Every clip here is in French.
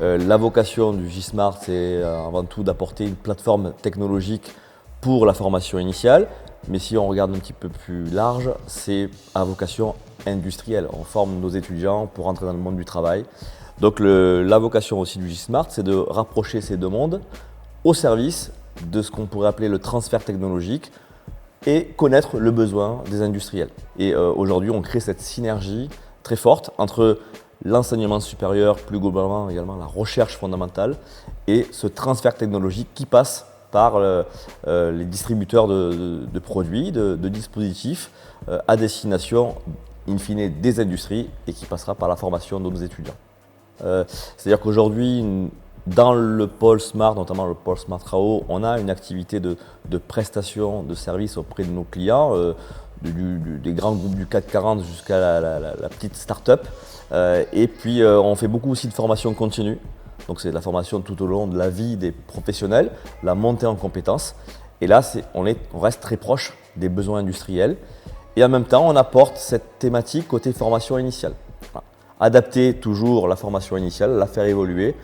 La vocation du J-Smart, c'est avant tout d'apporter une plateforme technologique pour la formation initiale. Mais si on regarde un petit peu plus large, c'est à vocation industrielle. On forme nos étudiants pour entrer dans le monde du travail. Donc la vocation aussi du J-Smart, c'est de rapprocher ces deux mondes au service de ce qu'on pourrait appeler le transfert technologique et connaître le besoin des industriels. Et aujourd'hui, on crée cette synergie très forte entre l'enseignement supérieur, plus globalement également la recherche fondamentale et ce transfert technologique qui passe par les distributeurs de produits, de dispositifs à destination in fine des industries et qui passera par la formation de nos étudiants. C'est-à-dire qu'aujourd'hui, dans le pôle Smart, notamment le pôle Smart RAO, on a une activité de prestation de services auprès de nos clients, des grands groupes du CAC 40 jusqu'à la petite start-up. Et puis on fait beaucoup aussi de formation continue. Donc c'est de la formation tout au long de la vie des professionnels, la montée en compétences. Et là, on reste très proche des besoins industriels. Et en même temps, on apporte cette thématique côté formation initiale. Voilà. Adapter toujours la formation initiale, la faire évoluer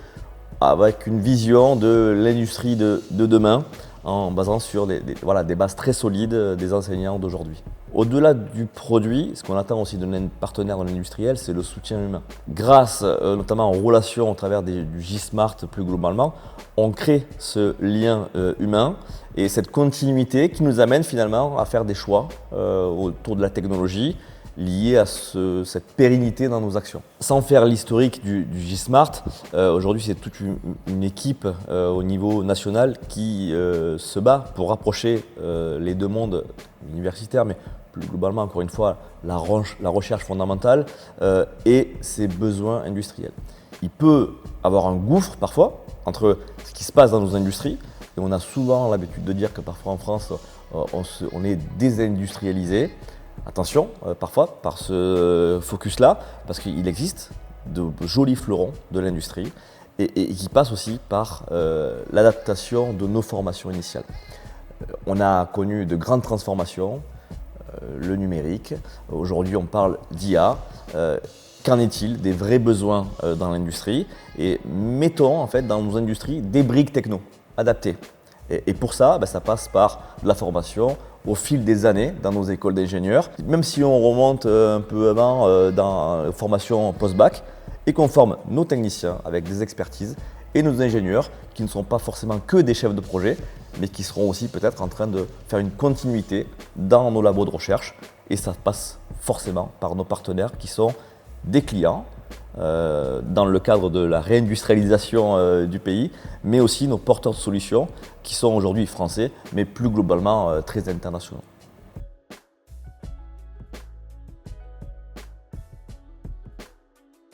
avec une vision de l'industrie de demain en basant sur des bases très solides des enseignants d'aujourd'hui. Au-delà du produit, ce qu'on attend aussi de nos partenaires dans l'industriel, c'est le soutien humain. Grâce notamment aux relations au travers du J-Smart plus globalement, on crée ce lien humain et cette continuité qui nous amène finalement à faire des choix autour de la technologie liés à cette pérennité dans nos actions. Sans faire l'historique du J-Smart, aujourd'hui c'est toute une équipe au niveau national qui se bat pour rapprocher les deux mondes universitaires, mais plus globalement, encore une fois, la recherche fondamentale et ses besoins industriels. Il peut avoir un gouffre parfois entre ce qui se passe dans nos industries, et on a souvent l'habitude de dire que parfois en France, on est désindustrialisé. Attention, parfois, par ce focus-là, parce qu'il existe de jolis fleurons de l'industrie et qui passent aussi par l'adaptation de nos formations initiales. On a connu de grandes transformations, le numérique, aujourd'hui on parle d'IA. Qu'en est-il des vrais besoins dans l'industrie? Et mettons en fait dans nos industries des briques techno adaptées. Et pour ça, ça passe par de la formation au fil des années dans nos écoles d'ingénieurs. Même si on remonte un peu avant dans la formation post-bac et qu'on forme nos techniciens avec des expertises et nos ingénieurs qui ne sont pas forcément que des chefs de projet, mais qui seront aussi peut-être en train de faire une continuité dans nos labos de recherche. Et ça passe forcément par nos partenaires qui sont des clients dans le cadre de la réindustrialisation du pays, mais aussi nos porteurs de solutions qui sont aujourd'hui français, mais plus globalement très internationaux.